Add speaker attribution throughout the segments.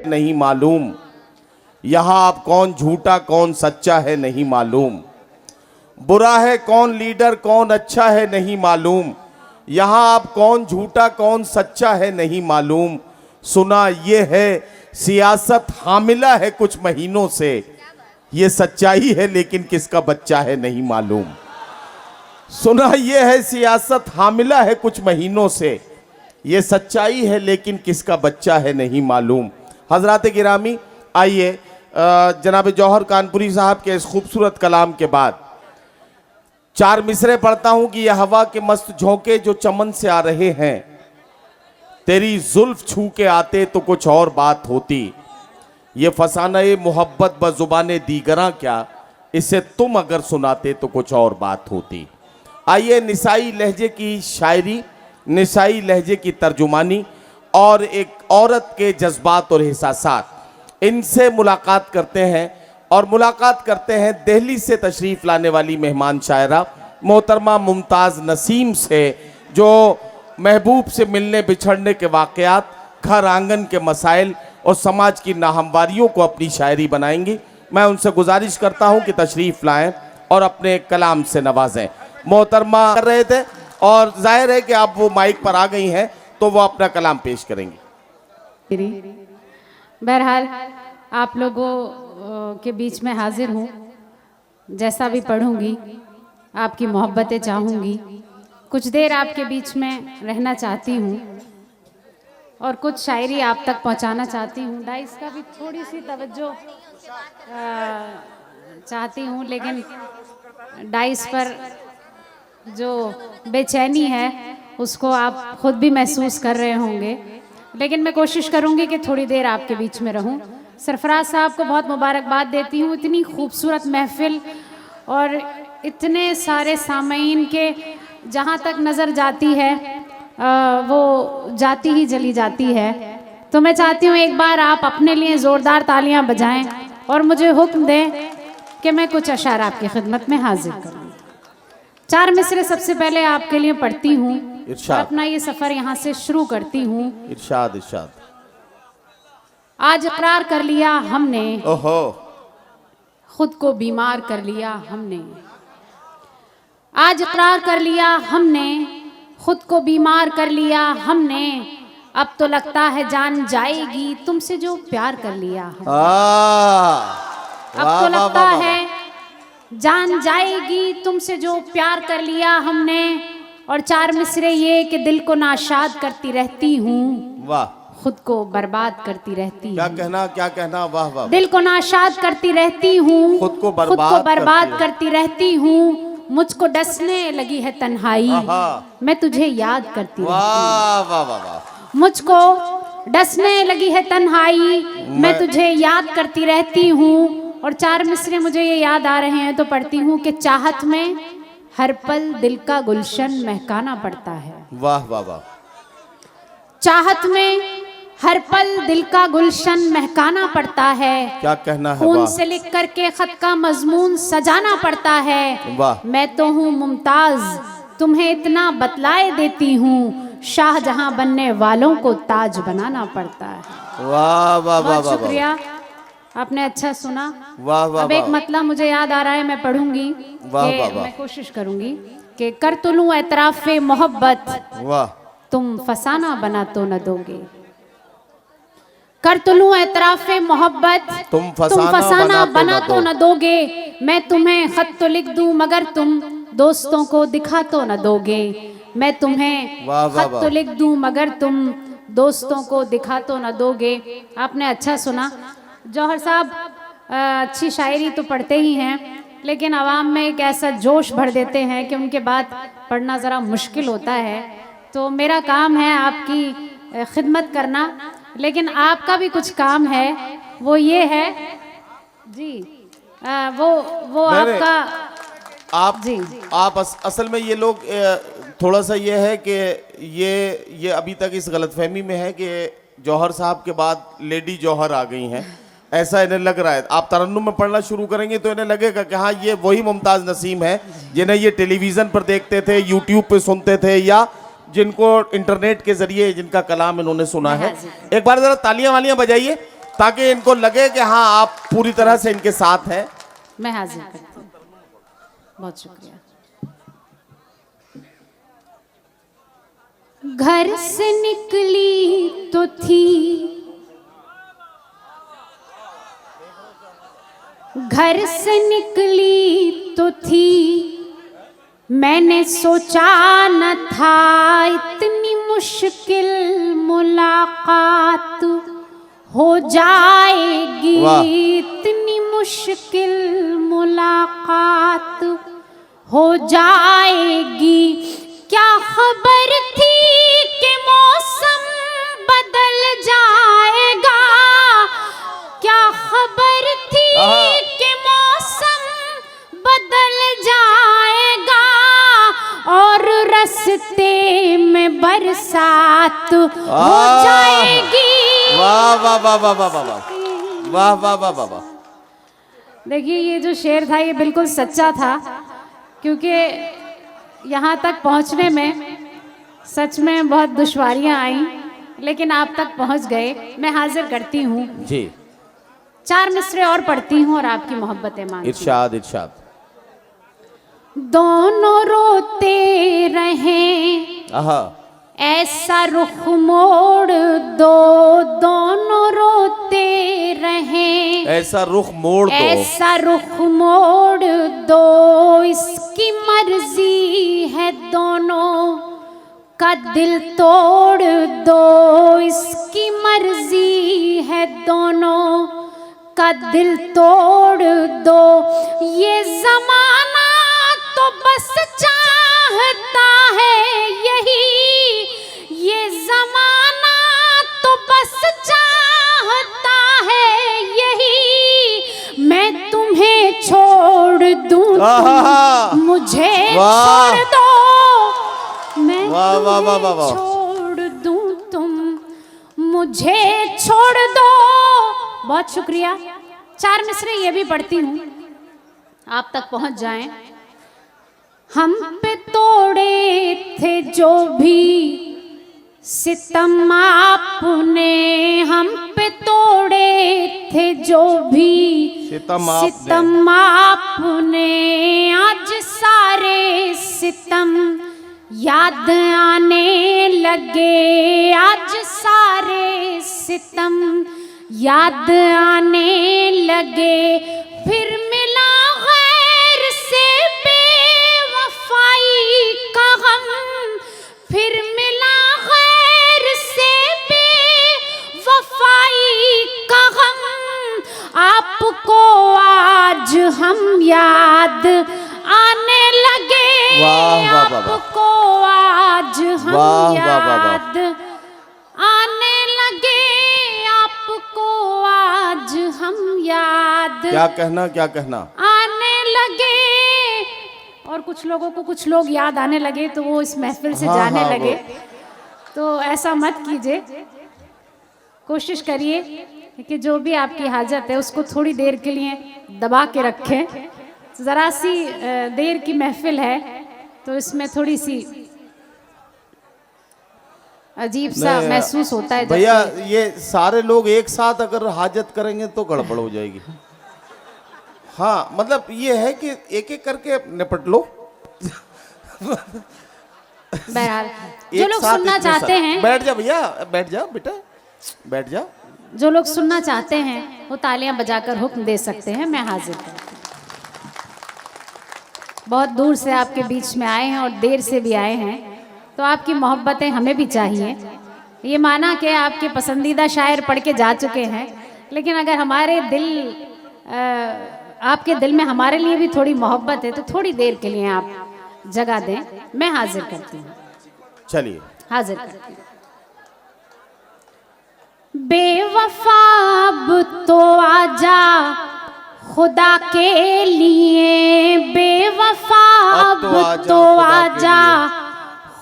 Speaker 1: नहीं मालूम, यहाँ अब कौन झूठा कौन सच्चा है नहीं मालूम। बुरा है कौन लीडर कौन अच्छा है नहीं मालूम, यहाँ अब कौन झूठा कौन सच्चा है नहीं मालूम। सुना ये है सियासत हामिला है कुछ महीनों से, ये सच्चाई है लेकिन किसका बच्चा है नहीं मालूम। सुना ये है सियासत हामिला है कुछ महीनों से, ये सच्चाई है लेकिन किसका बच्चा है नहीं मालूम। हजरात गिरामी, आइए जनाब जौहर कानपुरी साहब के इस खूबसूरत कलाम के बाद 4 मिसरे पढ़ता हूं कि यह हवा के मस्त झोंके जो चमन से आ रहे हैं, तेरी जुल्फ छू के आते तो कुछ और बात होती। ये फसाना-ए मोहब्बत बज़ुबाने दीगरा क्या, इसे तुम अगर सुनाते तो कुछ और बात होती। आइए निसाई लहजे की शायरी, निसाई लहजे की तर्जुमानी और एक औरत के जज्बात और एहसासात, इनसे मुलाकात करते हैं। और मुलाकात करते हैं दिल्ली से तशरीफ़ लाने वाली मेहमान शायरा मोहतरमा मुमताज़ नसीम से, जो महबूब से मिलने बिछड़ने के वाक़यात, घर आंगन के मसाइल और समाज की नाहमवारियों को अपनी शायरी बनाएंगी। मैं उनसे गुजारिश करता हूं कि तशरीफ़ लाएं और अपने कलाम से नवाजें। मोहतरमा कर रहे थे और जाहिर है कि आप वो माइक पर आ गई हैं तो वो अपना कलाम पेश करेंगी।
Speaker 2: बहरहाल आप लोगों के बीच में हाजिर हूँ, जैसा भी पढ़ूंगी आपकी मोहब्बतें चाहूँगी, कुछ देर आपके बीच में रहना चाहती हूँ और कुछ शायरी आप तक पहुँचाना चाहती हूँ। डाइस का भी थोड़ी सी तवज्जो चाहती हूँ, लेकिन डाइस पर जो बेचैनी है उसको आप खुद भी महसूस कर रहे होंगे, लेकिन मैं कोशिश करूँगी कि थोड़ी देर आपके बीच में रहूँ। सरफराज साहब को बहुत मुबारकबाद देती हूँ, इतनी खूबसूरत महफिल और इतने सारे सामीन के जहाँ तक नज़र जाती है वो जाती ही चली जाती है। तो मैं चाहती हूँ एक बार आप अपने लिए ज़ोरदार तालियां बजाएं और मुझे हुक्म दें कि मैं कुछ अशार आपकी खिदमत में हाजिर करूँ। 4 मिसरे सबसे पहले आपके लिए पढ़ती हूँ और अपना ये सफ़र यहाँ से शुरू करती हूँ।
Speaker 1: इरशाद इरशाद।
Speaker 2: आज इकरार कर लिया हमने,
Speaker 1: ओहो,
Speaker 2: खुद को बीमार कर लिया हमने। आज इकरार कर लिया हमने, खुद को बीमार कर लिया हमने। अब तो लगता है जान जाएगी तुमसे जो प्यार कर लिया हमने। अब तो लगता है जान जाएगी तुमसे जो प्यार कर लिया हमने। और 4 मिसरे ये कि दिल को नाशाद करती रहती हूँ,
Speaker 1: वाह,
Speaker 2: खुद को बर्बाद करती रहती हूँ।
Speaker 1: क्या कहना, वाह वाह।
Speaker 2: दिल को नाशाद करती रहती हूँ,
Speaker 1: खुद को
Speaker 2: बर्बाद करती रहती हूँ। मुझको डसने लगी है तन्हाई, मैं तुझे याद करती रहती हूँ।
Speaker 1: वाह वाह वाह।
Speaker 2: मुझको डसने लगी है तन्हाई, मैं तुझे याद करती रहती हूँ। और 4 मिसरे मुझे ये याद आ रहे हैं तो पढ़ती हूँ कि चाहत में हर पल दिल का गुलशन महकाना पड़ता है।
Speaker 1: वाह वाह वाह।
Speaker 2: चाहत में हर पल दिल का गुलशन महकाना पड़ता है।
Speaker 1: क्या कहना है,
Speaker 2: खून
Speaker 1: वाह।
Speaker 2: से लिख करके खत का मजमून सजाना पड़ता है।
Speaker 1: वाह।
Speaker 2: मैं तो हूँ मुमताज, तुम्हें इतना बतलाए देती हूँ, शाहजहां बनने वालों को ताज बनाना पड़ता है।
Speaker 1: वाह वाह वाह।
Speaker 2: बहुत शुक्रिया, आपने अच्छा सुना।
Speaker 1: वाह वाह।
Speaker 2: अब एक मतलब मुझे याद आ रहा है, मैं पढ़ूंगी।
Speaker 1: वाह वाह वाह।
Speaker 2: मैं कोशिश करूंगी कि कर तो लूं एतराफ़े मोहब्बत,
Speaker 1: वाह,
Speaker 2: तुम फसाना बना तो न दोगे। कर तो लूं एतराफ़े मोहब्बत,
Speaker 1: तुम
Speaker 2: फसाना बना तो न दोगे। मैं तुम्हें खत तो लिख दूं मगर तुम दोस्तों को दिखा तो न दोगे। मैं तुम्हें खत तो लिख दूं मगर तुम दोस्तों को दिखा तो न दोगे। आपने अच्छा सुना। जौहर साहब अच्छी शायरी तो पढ़ते ही हैं, लेकिन आवाम में एक ऐसा जोश भर देते हैं कि उनके बाद पढ़ना ज़रा मुश्किल होता है। तो मेरा काम है आपकी खिदमत करना, लेकिन आपका भी कुछ काम है, वो ये है जी, वो आपका
Speaker 1: आप
Speaker 2: जी।
Speaker 1: आप असल में ये लोग थोड़ा सा ये है कि ये अभी तक इस गलतफहमी में है कि जौहर साहब के बाद लेडी जौहर आ गई हैं, ऐसा इन्हें लग रहा है। आप तरन्नुम में पढ़ना शुरू करेंगे तो इन्हें लगेगा कि हाँ ये वही मुमताज़ नसीम है जिन्हें ये टेलीविज़न पर देखते थे, यूट्यूब पे सुनते थे, या जिनको इंटरनेट के जरिए जिनका कलाम इन्होंने सुना है। एक बार ज़रा तालियां वालियां बजाइए ताकि इनको लगे कि हाँ आप पूरी तरह से इनके साथ हैं।
Speaker 2: मैं हाजिर करती हूँ। बहुत शुक्रिया। घर से निकली तो थी, घर से निकली तो थी, मैंने सोचा न था इतनी मुश्किल मुलाकात हो जाएगी।
Speaker 1: वाह।
Speaker 2: इतनी मुश्किल मुलाकात हो जाएगी। क्या खबर थी कि मौसम बदल जाएगा। क्या खबर थी कि मौसम बदल जाएगा और रस्ते में बरसात हो जाएगी।
Speaker 1: वाह वाह वाह वाह वाह वाह वाह वाह वाह वाह वाह।
Speaker 2: देखिए ये जो शेर था ये बिल्कुल सच्चा था, क्योंकि यहाँ तक पहुँचने में सच में बहुत दुश्वारियाँ आई, लेकिन आप तक पहुँच गए। मैं हाजिर करती हूँ
Speaker 1: जी।
Speaker 2: 4 मिसरे और पढ़ती हूँ और आपकी मोहब्बतें मांगती हूँ।
Speaker 1: इरशाद इरशाद।
Speaker 2: दोनों रोते रहें
Speaker 1: आहा।
Speaker 2: ऐसा रुख मोड़ दो, दोनों रोते रहें
Speaker 1: ऐसा रुख मोड़ दो,
Speaker 2: ऐसा रुख मोड़ दो, इसकी मर्जी है दोनों का दिल तोड़ दो। इसकी मर्जी है दोनों का दिल तोड़ दो। ये जमाना तो बस चाहता है यही, ये जमाना तो बस चाहता है यही, मैं तुम्हें छोड़ दूं तुम मुझे छोड़ दो। मैं
Speaker 1: वाह वाह वाह वाह वाह।
Speaker 2: छोड़ दूं तुम मुझे छोड़ दो। बहुत शुक्रिया। 4 मिसरे ये भी पढ़ती हूँ, आप तक पहुंच जाएं। हम पे तोड़े थे जो भी सितम आपने, हम पे तोड़े थे जो भी सितम आपने, आज सारे सितम याद आने लगे। आज सारे सितम याद आने लगे। फिर मिला गैर से बेवफाई का गम, फिर मिला गैर से बेवफाई का गम, आपको आज हम याद आने लगे। आपको आज हम याद आने लगे। आपको आज हम याद
Speaker 1: क्या कहना क्या कहना
Speaker 2: आने लगे। और कुछ लोगों को कुछ लोग याद आने लगे तो वो इस महफिल से जाने लगे। तो ऐसा मत कीजिए, कोशिश करिए कि जो भी आपकी हाजत है उसको थोड़ी देर के लिए दबा के रखें। ज़रा सी देर की महफिल है तो इसमें थोड़ी सी अजीब सा महसूस होता है।
Speaker 1: भैया ये सारे लोग एक साथ अगर हाजत करेंगे तो गड़बड़ हो जाएगी। हाँ मतलब ये है कि एक एक करके निपट लो।
Speaker 2: बहरहाल जो लोग सुनना चाहते हैं,
Speaker 1: बैठ जा भैया, बैठ जा बेटा, बैठ जा।
Speaker 2: जो लोग सुनना चाहते हैं वो तालियां बजाकर हुक्म दे सकते हैं। मैं हाजिर हूँ। बहुत दूर से आपके बीच में आए हैं और देर से भी आए हैं, तो आपकी मोहब्बतें हमें भी चाहिए। ये माना कि आपके पसंदीदा शायर पढ़ के जा चुके हैं, लेकिन अगर हमारे दिल आपके दिल में हमारे लिए भी थोड़ी मोहब्बत है तो थोड़ी देर के लिए आप जगह दें। मैं हाजिर करती हूँ।
Speaker 1: चलिए
Speaker 2: हाजिर करती हूँ। बेवफा अब तो आजा खुदा के लिए, बेवफा अब तो आजा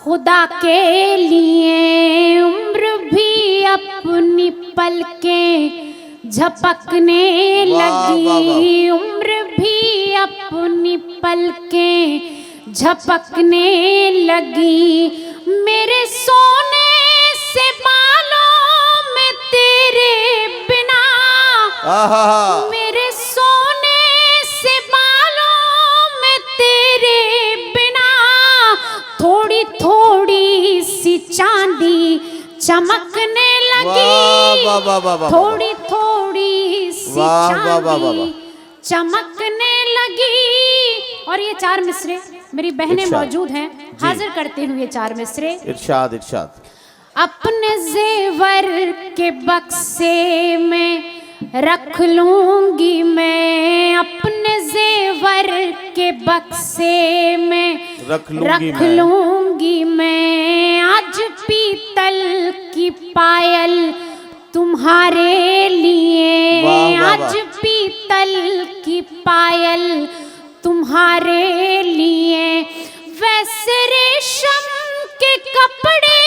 Speaker 2: खुदा के लिए। उम्र भी अपनी पलकें झपकने लगी, उम्र भी अपनी पलकें झपकने लगी। मेरे सोने से बालों में तेरे बिना
Speaker 1: आहा,
Speaker 2: मेरे सोने से बालों में तेरे बिना थोड़ी थोड़ी सी चांदी चमकने लगी,
Speaker 1: वाह वाह वाह वाह,
Speaker 2: थोड़ी थोड़ी सी
Speaker 1: वाह, वाह, वाह, वाह, वाह।
Speaker 2: चांदी चमकने लगी। और ये 4 मिसरे मेरी बहनें
Speaker 1: इरशाद।
Speaker 2: मौजूद हैं, हाजिर करते हुए 4 मिसरे।
Speaker 1: इरशाद इरशाद।
Speaker 2: अपने जेवर के बक्से में रख लूंगी मैं, अपने जेवर के बक्से में
Speaker 1: रख लूंगी
Speaker 2: लूंगी मैं। आज पीतल की पायल तुम्हारे लिए,
Speaker 1: वाह, वाह,
Speaker 2: आज पीतल की पायल तुम्हारे लिए। वैसे रेशम के कपड़े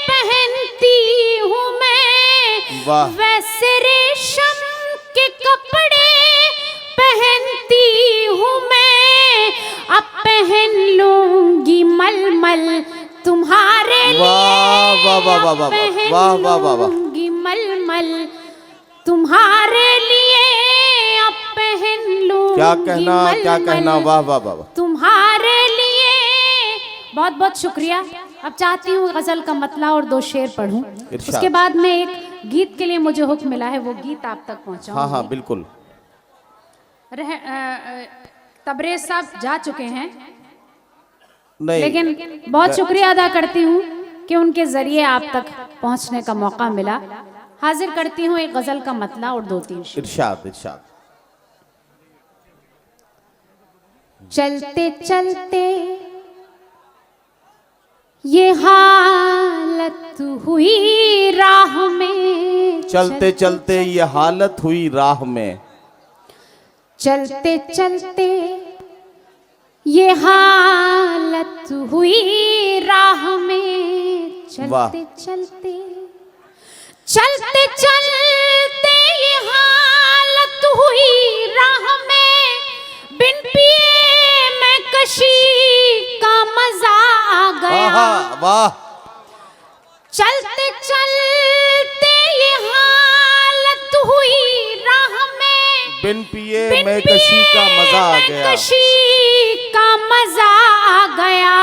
Speaker 2: पहनती हूँ मैं,
Speaker 1: वाह।
Speaker 2: वैसे रेशम के कपड़े पहनती हूँ मैं। अब पहन लूंगी मलमल तुम्हारे लिए,
Speaker 1: वाह, वाह, वाह, वाह, वाह,
Speaker 2: पहन
Speaker 1: वाह, वाह, वाह, वाह।
Speaker 2: लूंगी मलमल तुम्हारे लिए, अब पहन लूंगी
Speaker 1: क्या कहना
Speaker 2: मलमल
Speaker 1: वाह वाह वाह वाह।
Speaker 2: तुम्हारे लिए। बहुत बहुत शुक्रिया। अब चाहती हूँ गजल का मतला और 2 शेर पढ़ूं,
Speaker 1: इरशाद।
Speaker 2: उसके बाद में एक गीत के लिए मुझे हुक्म मिला है, वो गीत आप तक पहुंचाऊंगी।
Speaker 1: हाँ हाँ बिल्कुल।
Speaker 2: तबरेज साहब जा चुके हैं,
Speaker 1: नहीं
Speaker 2: लेकिन बहुत शुक्रिया अदा करती हूँ कि उनके जरिए आप तक पहुंचने का मौका मिला। हाजिर करती हूँ एक गजल का मतला और 2-3 शेर।
Speaker 1: इरशाद इरशाद।
Speaker 2: चलते चलते ये हालत हुई राह में,
Speaker 1: चलते चलते ये हालत हुई राह में,
Speaker 2: चलते चलते ये हालत हुई राह में।
Speaker 1: वाह।
Speaker 2: चलते चलते चलते चलते ये हालत हुई राह में, बिन पिए मैं कशी का मजा आ गया।
Speaker 1: आहा, वाह।
Speaker 2: चलते चलते ये हालत हुई राह में,
Speaker 1: बिन पिए मैं कशी का मजा आ गया,
Speaker 2: कशी का मजा आ गया।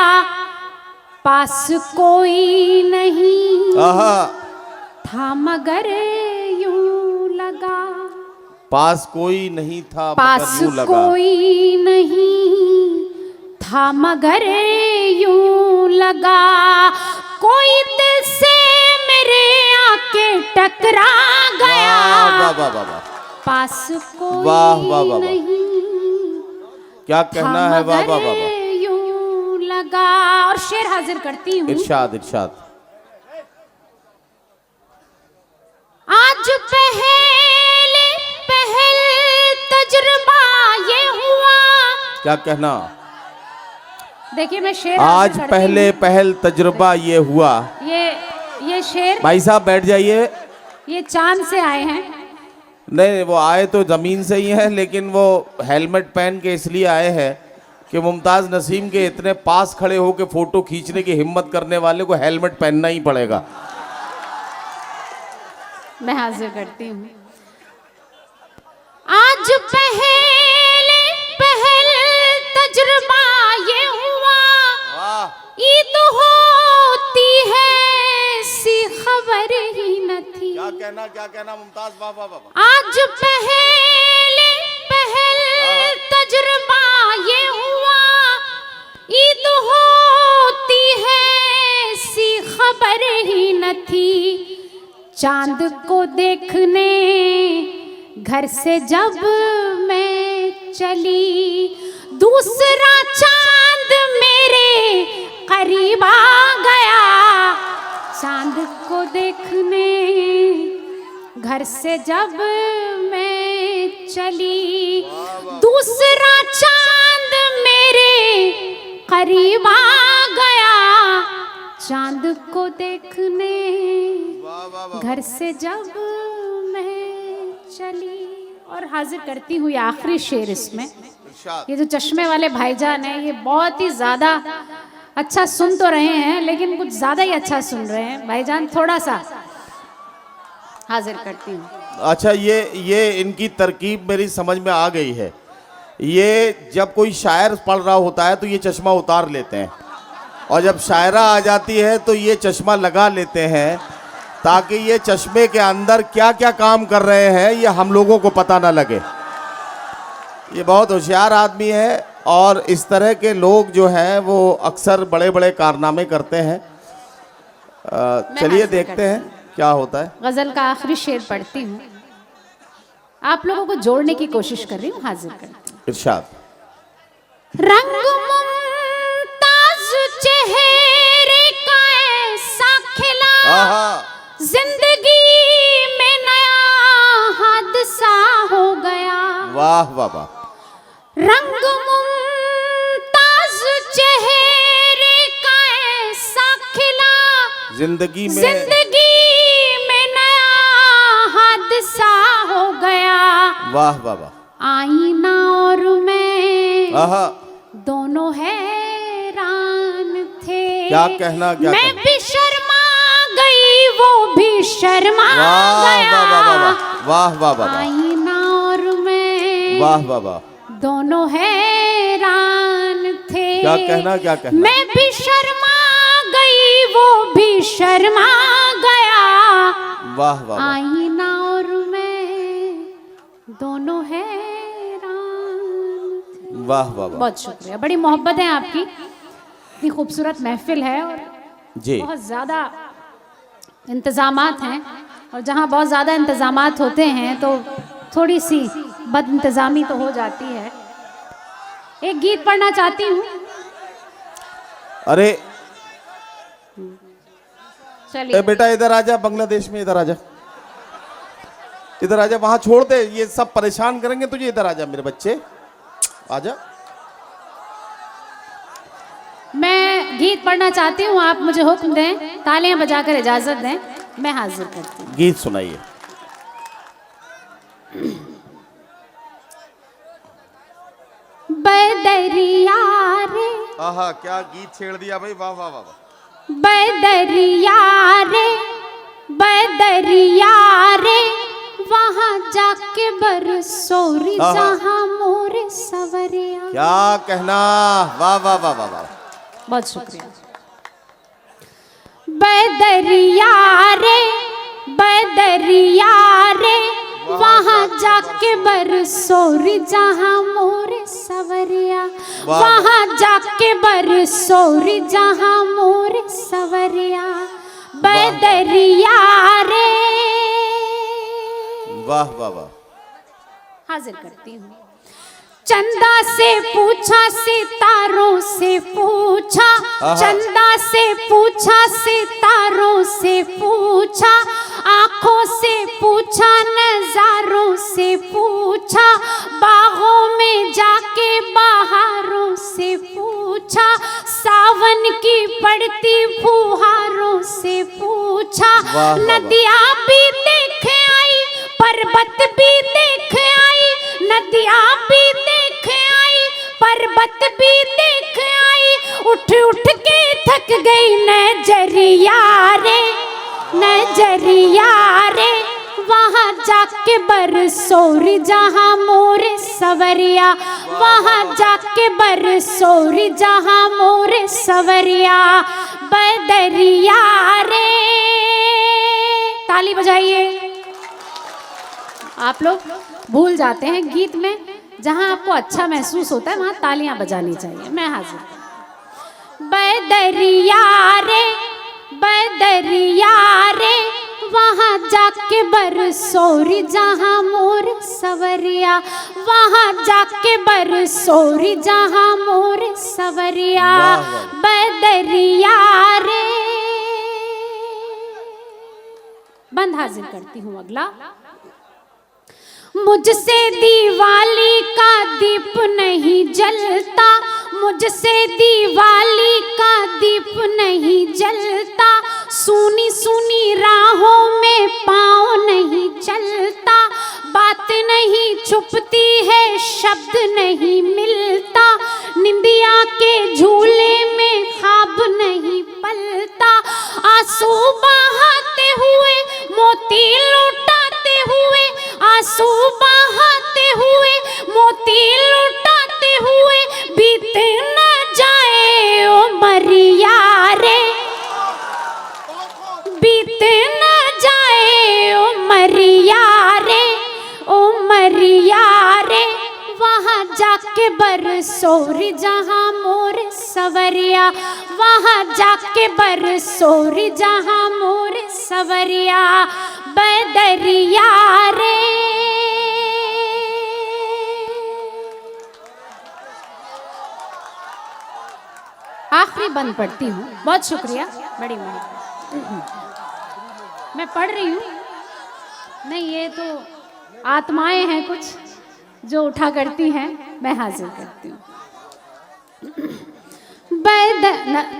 Speaker 2: पास कोई नहीं
Speaker 1: आहा,
Speaker 2: था मगर यूं लगा,
Speaker 1: पास कोई नहीं था
Speaker 2: पास
Speaker 1: मगर यूं लगा,
Speaker 2: कोई नहीं था मगर यूं लगा। कोई दिल से मेरे आके टकरा गया,
Speaker 1: वाह वाह वाह वाह वाह।
Speaker 2: पास कोई
Speaker 1: वाह, वाह, वाह, वाह।
Speaker 2: नहीं
Speaker 1: क्या कहना है, वाह वाह वाह वाह।
Speaker 2: यूं लगा। और शेर हाजिर करती हूँ।
Speaker 1: इरशाद इरशाद।
Speaker 2: आज पहल तजुर्बा ये हुआ।
Speaker 1: क्या कहना।
Speaker 2: देखिए मैं शेर
Speaker 1: आज
Speaker 2: हाजिर करती
Speaker 1: पहले पहल तजुर्बा ये हुआ।
Speaker 2: हूँ। ये शेर
Speaker 1: भाई साहब बैठ जाइए।
Speaker 2: ये चांद से आए हैं।
Speaker 1: नहीं वो आए तो जमीन से ही है, लेकिन वो हेलमेट पहन के इसलिए आए हैं कि मुमताज नसीम के इतने पास खड़े होकर फोटो खींचने की हिम्मत करने वाले को हेलमेट पहनना ही पड़ेगा।
Speaker 2: मैं हाजिर करती हूँ। आज पहल तजुर्बा ये हुआ। ईद होती है सी खबर ही न थी।
Speaker 1: क्या कहना मुमताज, वाह वाह वाह।
Speaker 2: आज पहल तजुर्बा ये हुआ। ईद होती है सी खबर ही न थी। चांद को देखने घर से जब मैं चली, दूसरा चांद मेरे करीब आ गया। चांद को देखने घर से जब मैं चली, दूसरा चांद मेरे करीब आ गया। चांद को देखने घर से जब मैं चली। और हाजिर करती हुई आखिरी शेर इसमें। ये जो चश्मे वाले भाईजान हैं, ये बहुत ही ज़्यादा अच्छा सुन तो रहे हैं, लेकिन कुछ ज़्यादा ही अच्छा सुन रहे हैं भाईजान। थोड़ा सा हाजिर करती हूँ।
Speaker 1: अच्छा, ये इनकी तरकीब मेरी समझ में आ गई है। ये जब कोई शायर पढ़ रहा होता है तो ये चश्मा उतार लेते हैं, और जब शायरा आ जाती है तो ये चश्मा लगा लेते हैं, ताकि ये चश्मे के अंदर क्या क्या काम कर रहे हैं ये हम लोगों को पता ना लगे। ये बहुत होशियार आदमी है, और इस तरह के लोग जो हैं वो अक्सर बड़े बड़े कारनामे करते हैं। चलिए देखते हैं क्या होता है।
Speaker 2: गजल का आखिरी शेर पढ़ती हूँ, आप लोगों को जोड़ने की कोशिश कर रही हूँ, हाजिर करती हूँ।
Speaker 1: इरशाद।
Speaker 2: रंग मुमताज चेहरे का ऐसा खिला,
Speaker 1: आहा,
Speaker 2: जिंदगी में नया हादसा हो गया।
Speaker 1: वाह वाह वाह।
Speaker 2: रंग मुमताज चेहरे का ऐसा खिला,
Speaker 1: जिंदगी में
Speaker 2: नया हादसा हो गया।
Speaker 1: वाह वाह वाह।
Speaker 2: आईना और मैं
Speaker 1: आहा,
Speaker 2: दोनों हैरान थे।
Speaker 1: क्या कहना, क्या
Speaker 2: मैं
Speaker 1: कहना।
Speaker 2: भी शर्मा गई, वो भी शर्मा
Speaker 1: वाह
Speaker 2: गया।
Speaker 1: वाह वाह वाह वाह वाह वाह।
Speaker 2: आईना और मैं
Speaker 1: वाह वाह वाह।
Speaker 2: दोनों हैरान थे।
Speaker 1: क्या कहना, क्या कहना।
Speaker 2: मैं भी शर्मा गई, वो भी शर्मा गया।
Speaker 1: वाह वाह।
Speaker 2: आईना और मैं दोनों हैरान थे।
Speaker 1: वाह वाह वाह।
Speaker 2: बहुत शुक्रिया, बड़ी मोहब्बत है आपकी। इतनी खूबसूरत महफिल है और
Speaker 1: जी,
Speaker 2: बहुत ज़्यादा इंतज़ामात हैं, और जहाँ बहुत ज़्यादा इंतज़ामात होते हैं तो थोड़ी सी बद इंतज़ामी तो हो जाती है। एक गीत पढ़ना चाहती हूँ।
Speaker 1: अरे
Speaker 2: चलिए
Speaker 1: बेटा इधर आजा, बांग्लादेश में इधर आजा, इधर आजा। वहां छोड़ दे, ये सब परेशान करेंगे तुझे। इधर आजा मेरे बच्चे, आजा।
Speaker 2: मैं गीत पढ़ना चाहती हूँ, आप मुझे हुक्म दें, तालियां बजाकर इजाजत दें, मैं हाजिर करती हूँ।
Speaker 1: गीत सुनाइए।
Speaker 2: बदरिया रे,
Speaker 1: आहा, क्या गीत छेड़ दिया भाई, वाह वाह वाह वाह।
Speaker 2: बदरिया रे, बदरिया रे, वहाँ जाके बरसोरी
Speaker 1: आहा।
Speaker 2: जहाँ मोरे सवरिया।
Speaker 1: क्या कहना, वाह वाह वाह वाह वाह।
Speaker 2: बहुत शुक्रिया। बदरिया रे, बदरिया रे, वहाँ जाके बरसोरी जहाँ मोरे सवरिया।
Speaker 1: वाह।
Speaker 2: वहाँ जाके बरसोरी जहाँ मोरे सवरिया। बदरिया रे,
Speaker 1: वाह वाह वाह।
Speaker 2: हाजिर करती हूँ। चंदा से पूछा, सितारों से पूछा, चंदा से पूछा, सितारों से पूछा, आंखों से पूछा, नजारों से पूछा, बागों में जाके बहारों से पूछा, सावन की पड़ती फुहारों से पूछा। नदियाँ भी देख आई, पर्वत भी देख आई, नदियाँ भी देख आई, पर्वत भी देख आई, उठ उठ के थक गई नजरिया रे, नजरिया रे, वहाँ जाके बरसोरी जहाँ मोरे सवरिया। वहाँ जाके बरसोरी जहाँ मोरे सवरिया। बदरिया रे, ताली बजाइए। आप लोग भूल जाते हैं गीत में, जहां आपको अच्छा महसूस होता है वहां तालियां बजानी चाहिए। मैं हाजिर। बदरिया रे, बदरिया रे, वहाँ जाके बरसोरी जहाँ मोर सवरिया। वहाँ जाके बरसोरी जहाँ मोर सवरिया। बदरिया रे। बंद हाजिर करती हूँ अगला। मुझसे दिवाली का दीप नहीं जलता, मुझसे दिवाली का दीप नहीं जलता, सुनी सुनी राहों में पाँव नहीं चलता, बात नहीं छुपती है, शब्द नहीं मिलता, निंदिया के झूले में ख्वाब नहीं पलता, आंसू बहाते हुए मोती लुटाते हुए आंसू बहाते हुए, मोती लुटाते हुए बीत न जाए ओ मरिया रे, बीत न जाए ओ मरिया रे, ओ मरिया रे। वहाँ जाके बरसोरी जहाँ मोर सवरिया, वहाँ जाके बरसोरी जहाँ मोर सवरिया, बदरिया रे। आखिरी बंद पढ़ती हूँ, बहुत शुक्रिया, बड़ी मेहरबानी। मैं पढ़ रही हूँ, नहीं ये तो आत्माएं हैं कुछ जो उठा करती हैं, मैं हाजिर करती हूँ।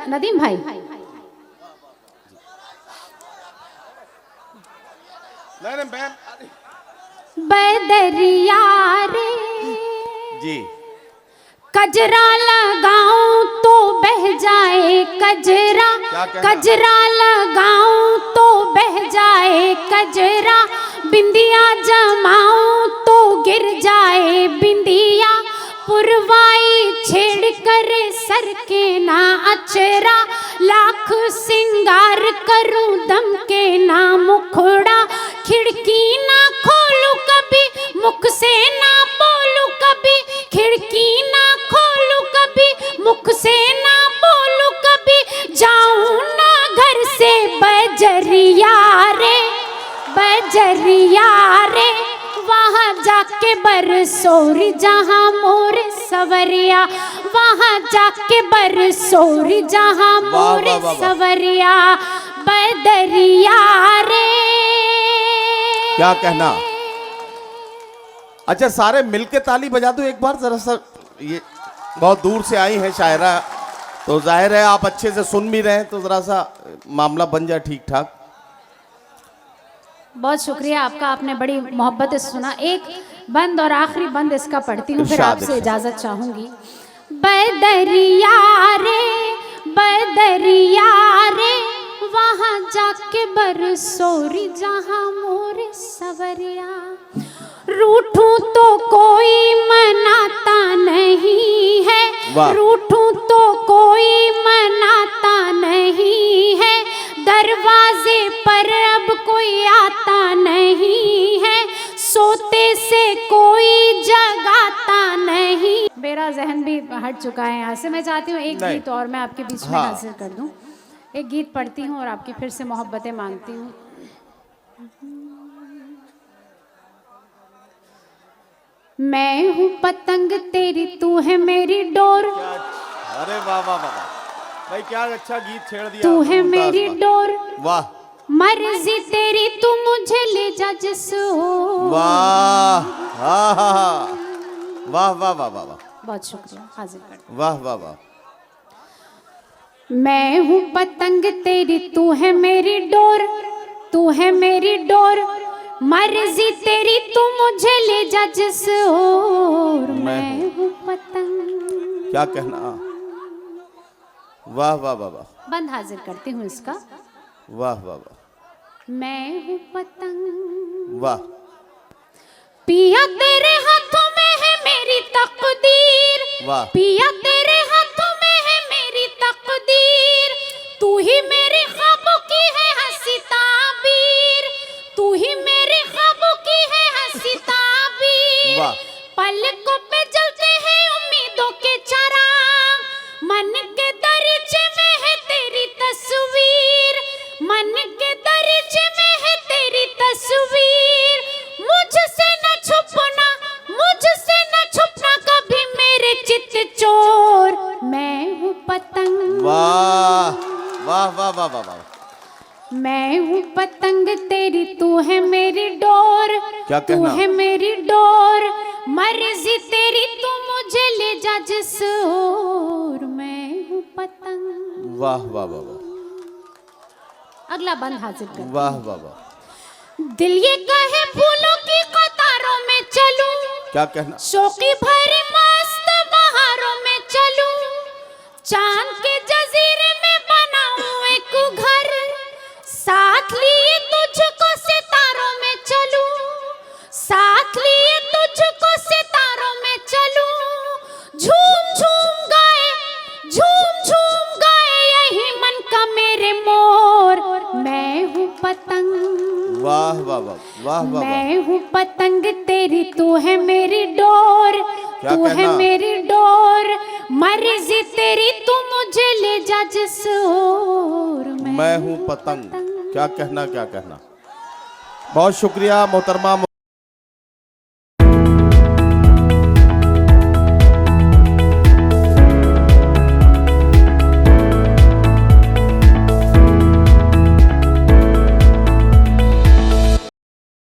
Speaker 2: नदीम भाई, बदरिया रे
Speaker 1: जी,
Speaker 2: कजरा लगाऊं तो बह जाए कजरा, कजरा लगाऊं तो बह जाए कजरा, बिंदिया जमाऊं तो गिर जाए बिंदिया, पुरवाई छेड़ कर सर के ना अचरा, लाख सिंगार करूं दम के ना मुखड़ा, खिड़की ना खोलूं कभी मुख से ना बोलूं कभी, खिड़की ना खोलूं कभी मुख से ना बोलूं कभी, जाऊं ना घर से बजरिया रे, बजरिया रे। वहाँ जाके बरसोरी जहाँ मोर सवरिया, वहाँ जाके बरसोरी जहाँ मोर सवरिया, बदरिया रे।
Speaker 1: क्या कहना। अच्छा सारे मिलके ताली बजा दो एक बार जरा सा, ये बहुत दूर से आई है शायरा, तो जाहिर है आप अच्छे से सुन भी रहे हैं, तो जरा सा मामला बन जाए ठीक ठाक।
Speaker 2: बहुत शुक्रिया आपका, आपने बड़ी मोहब्बत से सुना। एक बंद और आखिरी बंद इसका पढ़ती हूँ, फिर आपसे इजाजत चाहूंगी। बदरिया रे, बदरिया रे, वहाँ जाके बरसोरी जहाँ मोर सवरिया, रूठूं तो कोई मनाता नहीं है, रूठूं तो कोई मनाता नहीं है, दरवाजे पर अब कोई आता नहीं है, सोते से कोई जगाता नहीं। मेरा जहन भी हट चुका है यहाँ से, मैं चाहती हूँ एक गीत और मैं आपके बीच में हाजिर कर दूँ। एक गीत पढ़ती हूँ और आपकी फिर से मोहब्बतें मांगती हूँ। मैं हूँ पतंग तेरी, तू है मेरी डोर।
Speaker 1: अरे वाह वाह वाह भाई, क्या अच्छा गीत छेड़ दिया।
Speaker 2: तू है मेरी डोर,
Speaker 1: वाह,
Speaker 2: मर्जी तेरी तू मुझे ले जा जिस ओर।
Speaker 1: वाह वाह वाह वाह वाह वाह,
Speaker 2: बहुत शुक्रिया, हाजिर कर।
Speaker 1: वाह वाह वाह।
Speaker 2: मैं हूँ पतंग तेरी, तू है मेरी डोर, तू है मेरी डोर, मर्जी तेरी तू मुझे ले जा जिस ओर। मैं हूँ पतंग।
Speaker 1: क्या कहना। वाह वाह वाह वाह,
Speaker 2: बंद हाजिर करती हूँ इसका।
Speaker 1: वाह वाह वाह।
Speaker 2: मैं हूँ पतंग,
Speaker 1: वाह।
Speaker 2: पिया तेरे हाथों में है मेरी तकदीर,
Speaker 1: वाह।
Speaker 2: पिया तेरे हाथों में है मेरी तकदीर, तू ही मेरे ख्वाबों की है हंसी ताबीर, तू ही मेरे ख्वाबों की है हंसी ताबीर।
Speaker 1: वाह।
Speaker 2: पलकों पे जलते हैं उम्मीदों के चिराग, मन के दरीचे में है तेरी तस्वीर, मन के दरीचे में है तेरी तस्वीर। मुझसे न छुपना, मुझसे न छुपना कभी मेरे चित चोर। मैं हूँ पतंग।
Speaker 1: वाह वाह वाह वाह वाह वाह।
Speaker 2: मैं हूँ पतंग तेरी, तू है मेरी डोर,
Speaker 1: क्या
Speaker 2: तू
Speaker 1: कहना?
Speaker 2: है मेरी डोर, मर्जी तेरी तू मुझे ले जा जिस ओर। मैं हूँ पतंग।
Speaker 1: वाह वाह वाह वाह।
Speaker 2: अगला बंद हाजिर कर।
Speaker 1: वाह वाह वाह।
Speaker 2: दिल ये कहे फूलों की कतारों में चलूं,
Speaker 1: क्या कहना।
Speaker 2: शौकी भरे मस्त बहारों में चलूं, चांद के जजीरे में बनाऊं एक घर, साथ लिए तुझको सितारों में चलूं, साथ
Speaker 1: वाह वाह वाह।
Speaker 2: मैं हूँ पतंग तेरी, तू है मेरी डोर,
Speaker 1: क्या
Speaker 2: तू है
Speaker 1: कहना?
Speaker 2: मेरी डोर, मर्जी तेरी तू मुझे ले जा जिस ओर।
Speaker 1: मैं हूँ पतंग। क्या कहना, क्या कहना। बहुत शुक्रिया मोहतरमा।